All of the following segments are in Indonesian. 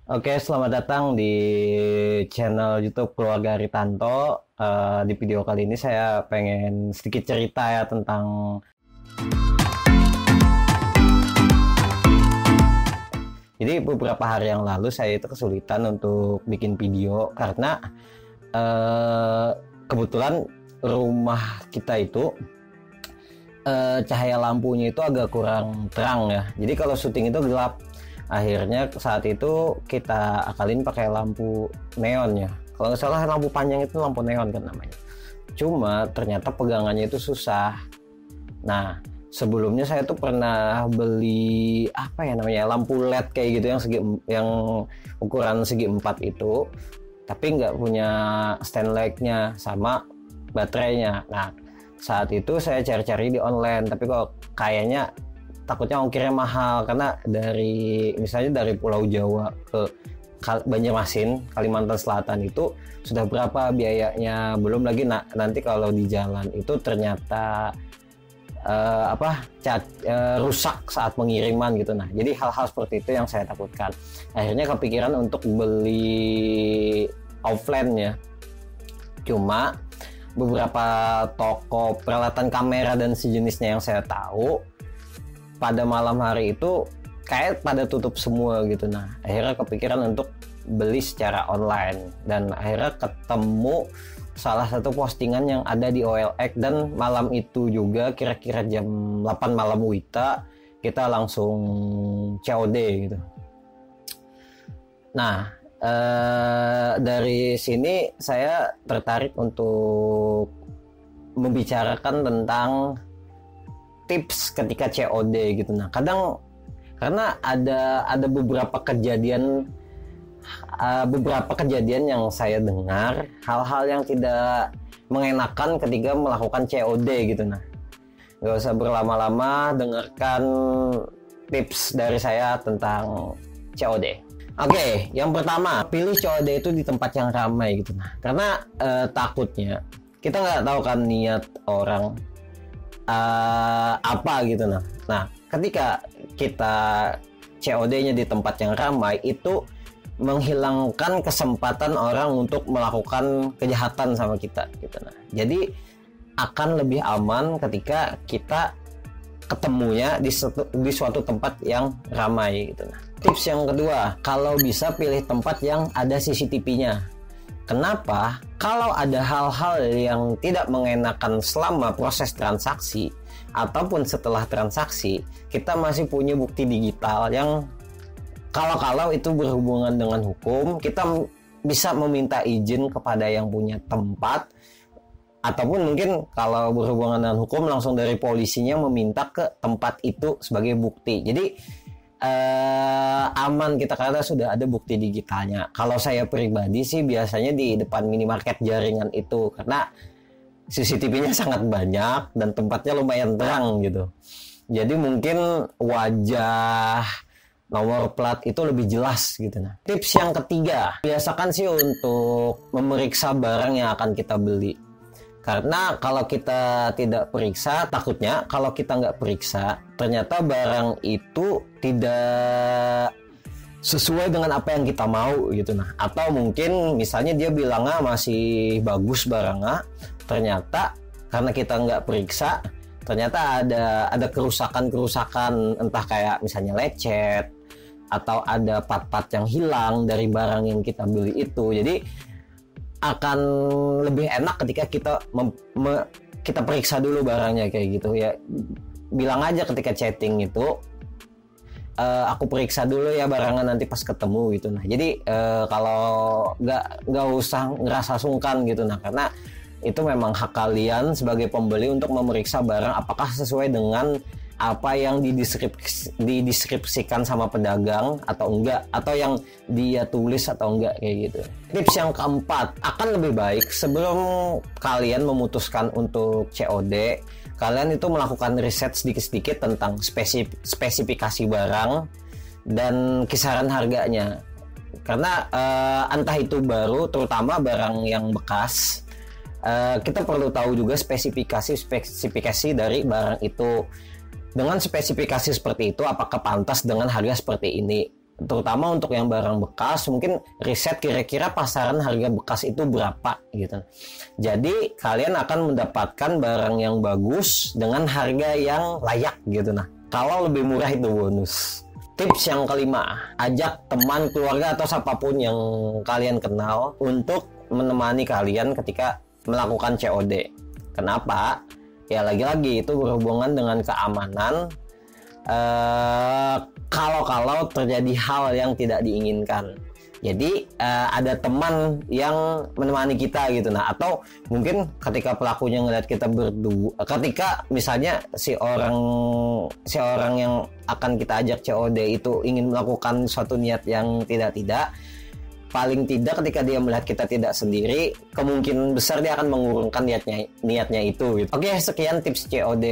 Oke, selamat datang di channel YouTube Keluarga Aritanto. Di video kali ini saya pengen sedikit cerita ya tentang jadi beberapa hari yang lalu saya itu kesulitan untuk bikin video karena kebetulan rumah kita itu cahaya lampunya itu agak kurang terang ya. Jadi kalau syuting itu gelap. Akhirnya saat itu kita akalin pakai lampu neon ya. Kalau nggak salah lampu panjang itu lampu neon kan namanya. Cuma ternyata pegangannya itu susah. Nah, sebelumnya saya tuh pernah beli apa ya namanya lampu LED kayak gitu yang ukuran segi 4 itu, tapi nggak punya stand light-nya sama baterainya. Nah, saat itu saya cari-cari di online, tapi kok kayaknya takutnya ongkirnya mahal karena misalnya dari Pulau Jawa ke Banjarmasin, Kalimantan Selatan itu sudah berapa biayanya, belum lagi nanti kalau di jalan itu ternyata rusak saat pengiriman gitu. Nah, jadi hal-hal seperti itu yang saya takutkan. Akhirnya kepikiran untuk beli offline ya. Cuma beberapa toko peralatan kamera dan sejenisnya yang saya tahu pada malam hari itu kayak pada tutup semua gitu. Nah, akhirnya kepikiran untuk beli secara online dan akhirnya ketemu salah satu postingan yang ada di OLX, dan malam itu juga kira-kira jam 8 malam WITA kita langsung COD gitu. Nah, dari sini saya tertarik untuk membicarakan tentang tips ketika COD gitu. Nah, kadang karena ada beberapa kejadian yang saya dengar, hal-hal yang tidak mengenakan ketika melakukan COD gitu. Nah, nggak usah berlama-lama, dengarkan tips dari saya tentang COD. Oke, yang pertama, pilih COD itu di tempat yang ramai gitu. Nah, karena takutnya kita nggak tahu kan niat orang apa gitu. Nah, ketika kita COD-nya di tempat yang ramai itu menghilangkan kesempatan orang untuk melakukan kejahatan sama kita gitu. Nah, jadi akan lebih aman ketika kita ketemunya di suatu tempat yang ramai gitu. Nah, tips yang kedua, kalau bisa pilih tempat yang ada CCTV-nya. Kenapa? Kalau ada hal-hal yang tidak mengenakan selama proses transaksi ataupun setelah transaksi, kita masih punya bukti digital yang kalau itu berhubungan dengan hukum, kita bisa meminta izin kepada yang punya tempat, ataupun mungkin kalau berhubungan dengan hukum langsung dari polisinya meminta ke tempat itu sebagai bukti. Jadi aman kita karena sudah ada bukti digitalnya. Kalau saya pribadi sih biasanya di depan minimarket jaringan itu, karena CCTV-nya sangat banyak dan tempatnya lumayan terang gitu. Jadi mungkin wajah, nomor plat itu lebih jelas gitu. Nah, tips yang ketiga, biasakan sih untuk memeriksa barang yang akan kita beli. Karena kalau kita tidak periksa, takutnya kalau kita nggak periksa, ternyata barang itu tidak sesuai dengan apa yang kita mau gitu. Nah, atau mungkin misalnya dia bilangnya masih bagus barangnya, ternyata karena kita nggak periksa, ternyata ada kerusakan entah kayak misalnya lecet atau ada part-part yang hilang dari barang yang kita beli itu. Jadi akan lebih enak ketika kita periksa dulu barangnya kayak gitu ya. Bilang aja ketika chatting itu, aku periksa dulu ya barangnya nanti pas ketemu gitu. Nah, jadi kalau nggak usah ngerasa sungkan gitu. Nah, karena itu memang hak kalian sebagai pembeli untuk memeriksa barang apakah sesuai dengan apa yang dideskripsikan sama pedagang atau enggak, atau yang dia tulis atau enggak kayak gitu. Tips yang keempat, akan lebih baik sebelum kalian memutuskan untuk COD, kalian itu melakukan riset sedikit-sedikit tentang spesifikasi barang dan kisaran harganya. Karena entah itu baru, terutama barang yang bekas, kita perlu tahu juga spesifikasi dari barang itu. Dengan spesifikasi seperti itu, apakah pantas dengan harga seperti ini? terutama untuk yang barang bekas, mungkin riset kira-kira pasaran harga bekas itu berapa gitu. Jadi kalian akan mendapatkan barang yang bagus dengan harga yang layak gitu. Nah, kalau lebih murah itu bonus. Tips yang kelima, ajak teman, keluarga atau siapapun yang kalian kenal untuk menemani kalian ketika melakukan COD. Kenapa? Ya lagi-lagi itu berhubungan dengan keamanan. Kalau terjadi hal yang tidak diinginkan, jadi ada teman yang menemani kita gitu. Nah, atau mungkin ketika pelakunya ngeliat kita berdua, ketika misalnya si orang yang akan kita ajak COD itu ingin melakukan suatu niat yang tidak, paling tidak ketika dia melihat kita tidak sendiri, kemungkinan besar dia akan mengurungkan niatnya itu gitu. Oke, sekian tips COD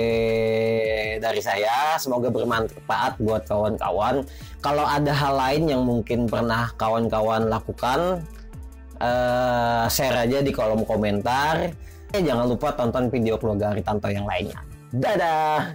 dari saya, semoga bermanfaat buat kawan-kawan. Kalau ada hal lain yang mungkin pernah kawan-kawan lakukan, share aja di kolom komentar. Jangan lupa tonton video keluarga Aritanto yang lainnya. Dadah.